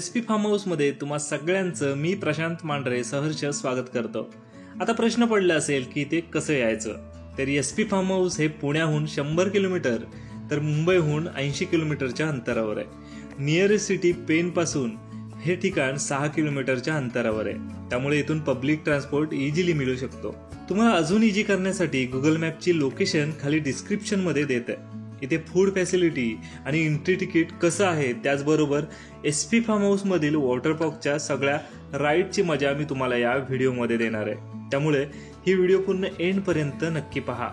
SP form house मध्ये तुम्हा सगळ्यांचं मी प्रशांत मांढरे सहर्ष स्वागत करतो। आता प्रश्न पडला असेल की ते कसं यायचं, तर एसपी फार्म हाऊस हे पुण्याहून 100 किलोमीटर तर मुंबईहून 80 किलोमीटरच्या अंतरावर आहे। नियरेस्ट सिटी पेन पासून हे ठिकाण 6 किलोमीटरच्या अंतरावर आहे, त्यामुळे इथून पब्लिक ट्रान्सपोर्ट इझिली मिळू शकतो। तुम्हाला अजून इझी करण्यासाठी गुगल मॅपची लोकेशन खाली डिस्क्रिप्शन मध्ये देत आहे। इथे फूड फॅसिलिटी आणि एंट्री तिकीट कसं आहे, त्याचबरोबर एसपी फार्म हाऊस मधील वॉटर पार्कच्या सगळ्या राईडची मजा मी तुम्हाला या व्हिडिओमध्ये देणार आहे, त्यामुळे ही व्हिडिओ पूर्ण एंड पर्यंत नक्की पहा।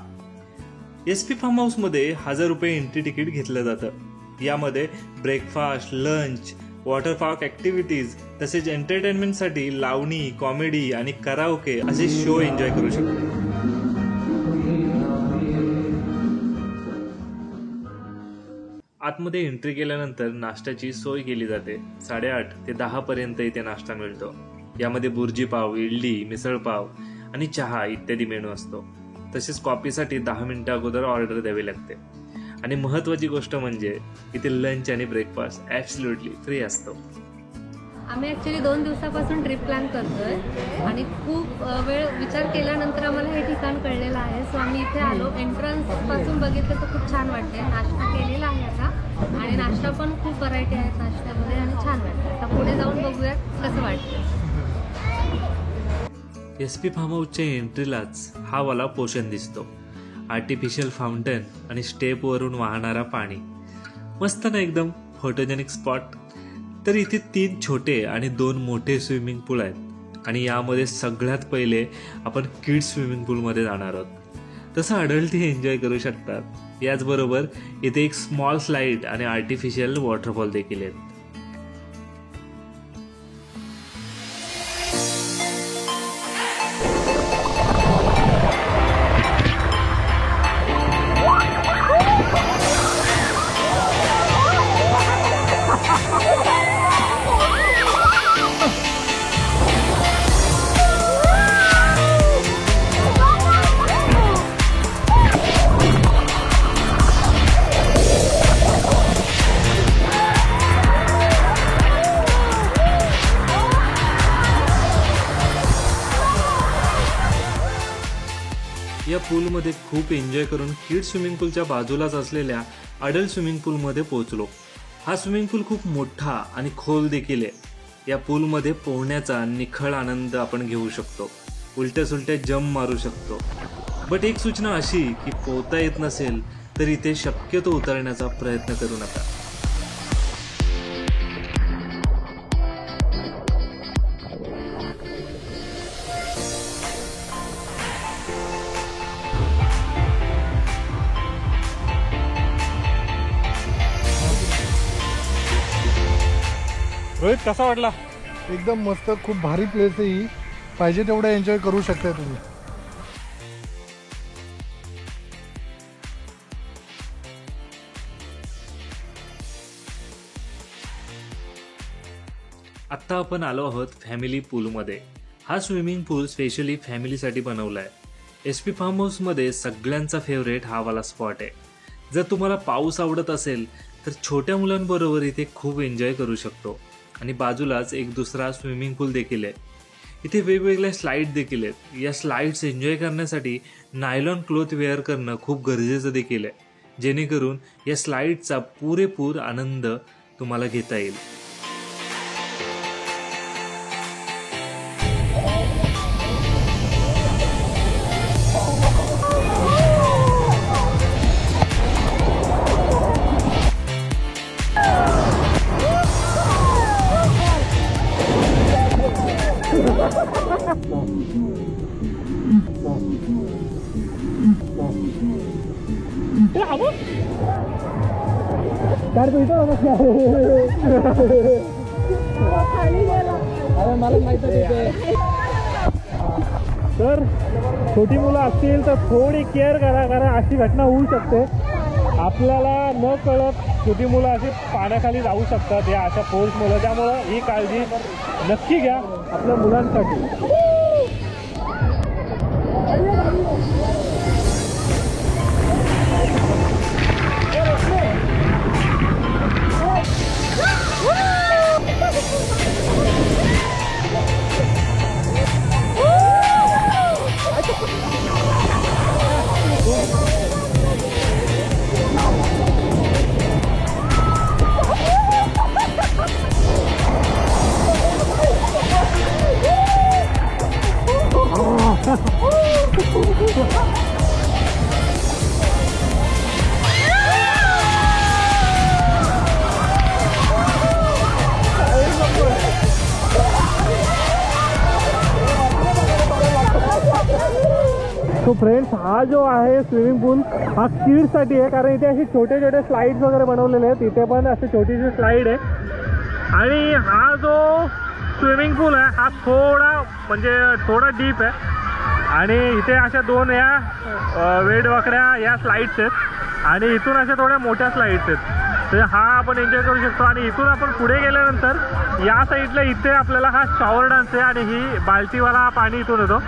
एसपी फार्म हाऊस मध्ये 1000 रुपये एंट्री तिकीट घेतलं जातं। यामध्ये breakfast, lunch, water park activities तसेच एंटरटेनमेंटसाठी लावणी, कॉमेडी आणि कराओके असे शो एन्जॉय करू शकतो। आतमध्ये एंट्री केल्यानंतर नाश्त्याची सोय केली जाते। 8:30 ते 10 पर्यंत इथे नाश्ता मिळतो। यामध्ये बुर्जी पाव, इडली, मिसळ पाव आणि चहा इत्यादी मेनू असतो। तसेच कॉफीसाठी 10 मिनिटं अगोदर ऑर्डर द्यावी लागते। आणि महत्त्वाची गोष्ट म्हणजे इथे लंच आणि ब्रेकफास्ट ॲब्सोल्युटली फ्री असतो। आम्ही ॲक्च्युली 2 दिवसापासून ट्रिप प्लॅन करतोय आणि खूप वेळ विचार केल्यानंतर आम्हाला हे ठिकाण कळलेलं आहे। सो आम्ही इथे आलो, एंट्रन्स पासून बघितलं तर खूप छान वाटते। नाश्ता केलेला आहे आता आणि नाश्ता पण खूप व्हरायटी आहेत नाश्त्यामध्ये आणि छान वाटतं। आता पुढे जाऊन बघूया कसं वाटतं। एसपी फार्म हाऊसच्या एंट्रीलाच हा वाला पोर्शन दिसतो। आर्टिफिशियल फाउंटन आणि स्टेप वरून वाहणारा पाणी, मस्त ना एकदम फोटोजेनिक स्पॉट। तर इथे 3 छोटे आणि 2 मोठे स्विमिंग पूल आहेत आणि यामध्ये सगळ्यात पहिले आपण किड्स स्विमिंग पूल मध्ये जाणार आहोत। तसं अडल्टही एन्जॉय करू शकतात। याचबरोबर इथे एक स्मॉल स्लाइड आणि आर्टिफिशियल वॉटरफॉल देखील आहेत। या पूलमध्ये खूप एन्जॉय करून किड्स स्विमिंग पूलच्या बाजूलाच असलेल्या अडल्ट स्विमिंग पूलमध्ये पोहोचलो। हा स्विमिंग पूल खूप मोठा आणि खोल देखील आहे। या पूलमध्ये पोहण्याचा निखळ आनंद आपण घेऊ शकतो, उलट्या सुलट्या जंप मारू शकतो। बट एक सूचना अशी की पोहता येत नसेल तर इथे शक्यतो उतरण्याचा प्रयत्न करू नका। रोहित, कसा वाटला? एकदम मस्त, खूप भारी प्लेस आहे ही। पाहिजे तेवढं एन्जॉय करू शकता तुम्ही। आता आपण आलो आहोत फॅमिली पूलमध्ये। हा स्विमिंग पूल स्पेशली फॅमिलीसाठी बनवला आहे। एसपी फार्म हाऊसमध्ये सगळ्यांचा फेवरेट हा वाला स्पॉट आहे। जर तुम्हाला पाऊस आवडत असेल तर छोट्या मुलांबरोबर इथे खूप एन्जॉय करू शकतो। आणि बाजूलाच एक दुसरा स्विमिंग पूल देखील आहे। इथे वेगवेगळ्या स्लाइड देखील आहेत। या स्लाइड्स एन्जॉय करण्यासाठी नायलॉन क्लॉथ वेअर करणं खूप गरजेचं देखील आहे, जेणेकरून या स्लाइडचा पुरेपूर आनंद तुम्हाला घेता येईल। तर छोटी मुलं असतील तर थोडी केअर करा, कारण अशी घटना होऊ शकते। आपल्याला न कळत छोटी मुलं अशी पाण्याखाली जाऊ शकतात या अशा फोर्समुळे, त्यामुळे ही काळजी नक्की घ्या आपल्या मुलांसाठी। तो फ्रेंड्स हा जो आहे स्विमिंग पूल हा किड्ससाठी आहे, कारण इथे असे छोटे छोटे स्लाइड्स वगैरे बनवलेले आहेत. इथे पण असे छोटीशी स्लाइड आहे. आणि हा जो स्विमिंग पूल आहे हा थोडा डीप आहे. आणि इथे अशा 2 या वेडवाकड्या या स्लाइड्स आहेत आणि इथून अशा थोड्या मोठ्या स्लाइड्स आहेत. तर हा आपण एन्जॉय करू शकतो. आणि इथून आपण पुढे गेल्यानंतर या साईडला इथे आपल्याला हा शॉवर डान्स आहे आणि ही बाल्टीवाला पाणी इथून येतो.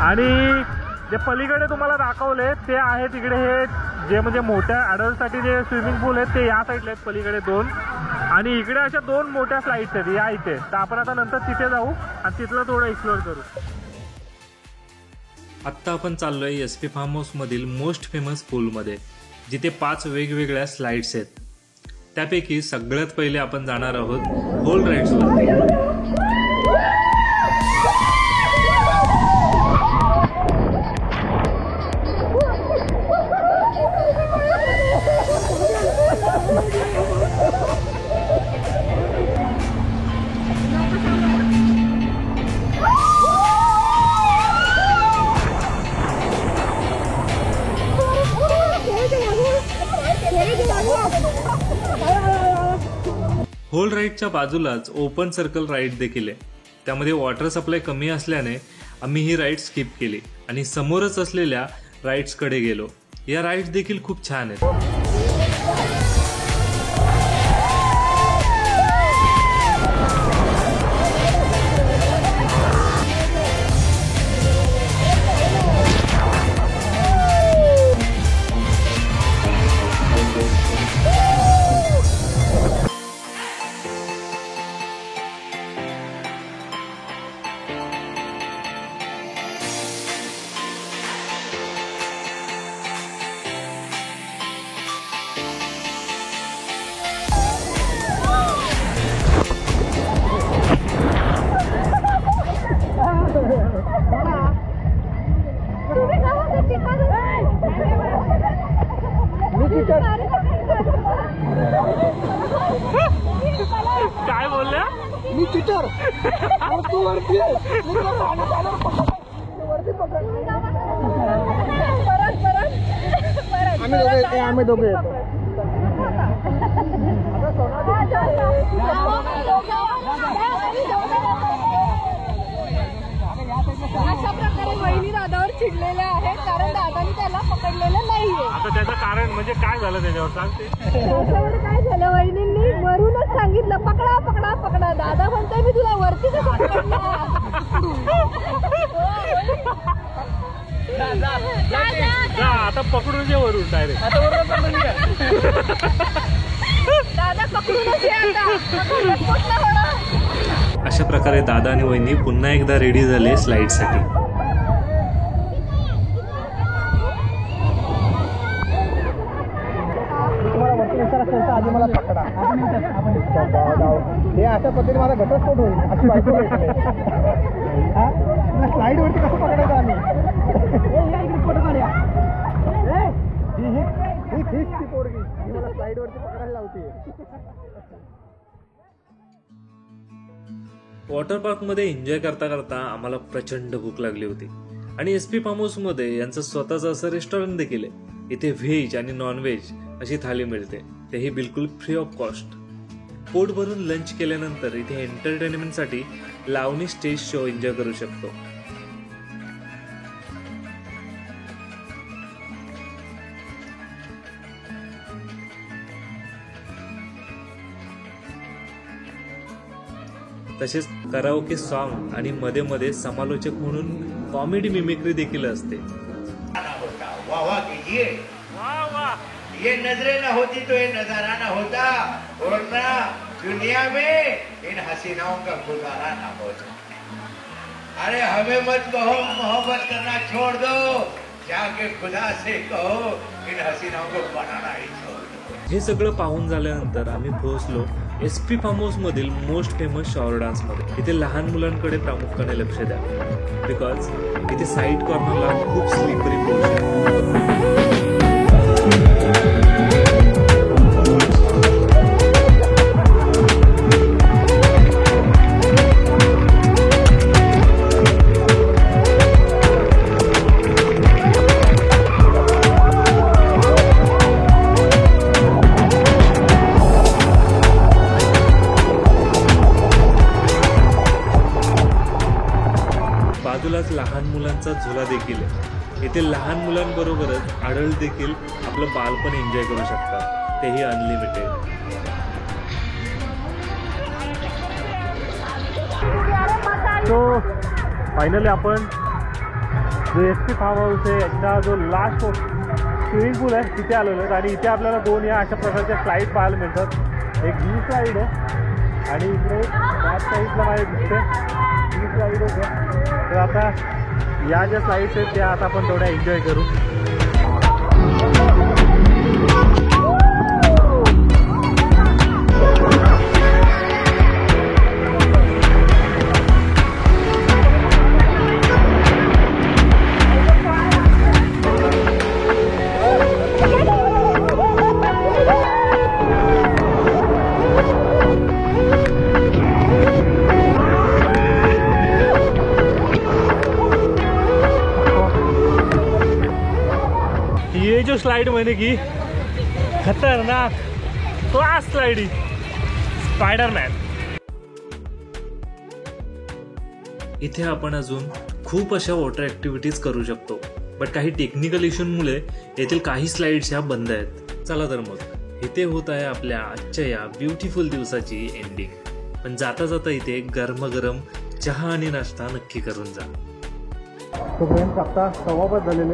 आणि जे पलीकडे तुम्हाला दाखवले ते आहे तिकडे हे जे म्हणजे मोठ्या ॲडल्टसाठी जे स्विमिंग पूल आहेत ते या साईडला आहेत पलीकडे 2. आणि इकडे अशा 2 मोठ्या स्लाइड्स आहेत या इथे. तर आपण आता नंतर तिथे जाऊ आणि तिथलं थोडं एक्सप्लोअर करू. आत्ता आपण चाललोय SP फार्म हाऊस मधील मोस्ट फेमस पूलमध्ये, जिथे 5 वेगवेगळ्या स्लाइड्स आहेत. त्यापैकी सगळ्यात पहिले आपण जाणार आहोत होल राईड्सवरती. होल राईडच्या बाजूलाच ओपन सर्कल राईड देखील आहे. त्यामध्ये वॉटर सप्लाय कमी असल्याने आम्ही ही राईड स्किप केली आणि समोरच असलेल्या राईड्सकडे गेलो. या राईड्स देखील खूप छान आहेत. काय बोलल्या? मी चिटर. तू वरती आम्ही दोघे येतो. अशा प्रकारे वहिनी दादावर चिडलेल्या आहेत कारण दादानी त्याला पकडलेलं नाहीये. आता त्याचं कारण म्हणजे काय झालं त्याच्यावर सांगते. त्याच्यावर काय झालं, वहिनींनी वरूनच सांगितलं पकडा पकडा पकडा. दादा म्हणतोय मी तुला वरती कसं पकडणार. आता पकडून जे वरून डायरेक्ट. दादा पकडूनच ये आता. अशा प्रकारे दादा आणि वहिनी पुन्हा एकदा रेडी झाले स्लाइडसाठी. तुम्हाला वरती विचार असेल तर आधी मला पकडा. हे अशा पद्धतीने माझा घटस्फोट होईल अशी बायको भेटले. स्लाइड वरती कसं पकडायचं आम्ही. फोटो काढूया. हीच ती पोरगी मला स्लाइड वरती पकडायला लावते. वॉटर पार्कमध्ये एन्जॉय करता करता आम्हाला प्रचंड भूक लागली होती आणि SP फार्म हाऊसमध्ये यांचं स्वतःचं असं रेस्टॉरंट देखील आहे. इथे व्हेज आणि नॉनव्हेज अशी थाली मिळते, तेही बिलकुल फ्री ऑफ कॉस्ट. पोट भरून लंच केल्यानंतर इथे एंटरटेनमेंटसाठी लावणी स्टेज शो एन्जॉय करू शकतो. तसेच कराओके सॉन्ग आणि मध्ये मध्ये समालोचक म्हणून कॉमेडी मिमिक्री देखील असते. वाह वाह कीजिए, वाह वाह. ये नजरे न होती तो ये नजारा न होता, और ना दुनिया में इन हसीनाओं का गुजारा न होता. अरे हमें मत कहो मोहब्बत करना छोड़ दो, जाके खुदा से कहो इन हसीनाओं को बनाना ही छोड़ दो. हे सगळं पाहून झाल्यानंतर आम्ही पोहोचलो SP फार्म हाऊस मधील मोस्ट फेमस शॉवर डान्स मध्ये. इथे लहान मुलांकडे प्रामुख्याने लक्ष द्या, बिकॉज इथे साईड कॉर्नरला खूप स्लिपरी पूल आहे. जागा देखील आहे. इथे लहान मुलांबरोबरच अडल्ट देखील आपलं बालपण एन्जॉय करू शकतात, तेही अनलिमिटेड. सो फायनली आपण जो SP फार्म हाऊस आहे याचा जो लास्ट स्विमिंग पूल आहे तिथे आलेलो आहेत आणि इथे आपल्याला 2 या अशा प्रकारच्या स्लाईड पाहायला मिळतात. एक ही स्लाईड आहे आणि इकडे बॅक साईडला माझ्या दिसते ही स्लाईड होते. तर आता या ज्या स्लाईड्स आहेत त्या आता आपण थोड्या एन्जॉय करू. ये जो स्लाइड मैंने की खतरनाक क्लास स्लाइड स्पायडरमॅन. इथे आपण अजून खूप अशा वॉटर ॲक्टिव्हिटीज करू शकतो, बट काही टेक्निकल इश्यूमुळे येथील काही स्लाइड्स ह्या बंद आहेत. चला तर मग इथे होत आहे आपल्या आजच्या या ब्युटिफुल दिवसाची एंडिंग. पण जाता जाता इथे गरमागरम चहा आणि नाश्ता नक्की करून जा. तो फ्रेंड्स आता 5:15 झालेले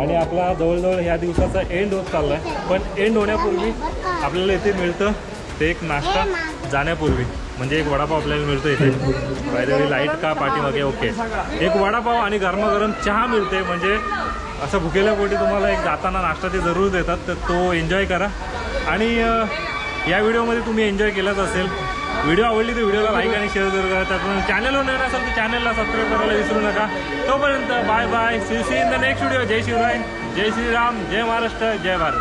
आणि आपला जवळजवळ ह्या दिवसाचा एंड होत चालला आहे. पण एंड होण्यापूर्वी आपल्याला इथे मिळतं ते एक नाश्ता जाण्यापूर्वी, म्हणजे एक वडापाव आपल्याला मिळतो इथे. बाय लाईट का पाठीमागे ओके, एक वडापाव आणि गरमागरम चहा मिळते. म्हणजे असं भुकेल्या पोटी तुम्हाला एक जाताना नाश्ता ते जरूर देतात, तर तो एन्जॉय करा. आणि या व्हिडिओमध्ये तुम्ही एन्जॉय केलाच असेल. व्हिडिओ आवडली तर व्हिडिओला लाईक आणि शेअर जरूर करा. त्यातून चॅनलवर नवीन असेल तर चॅनलला सबस्क्राईब करायला विसरू नका. तोपर्यंत bye bye, see in the next video. जय शिवराय, जय श्रीराम, जय महाराष्ट्र, जय भारत.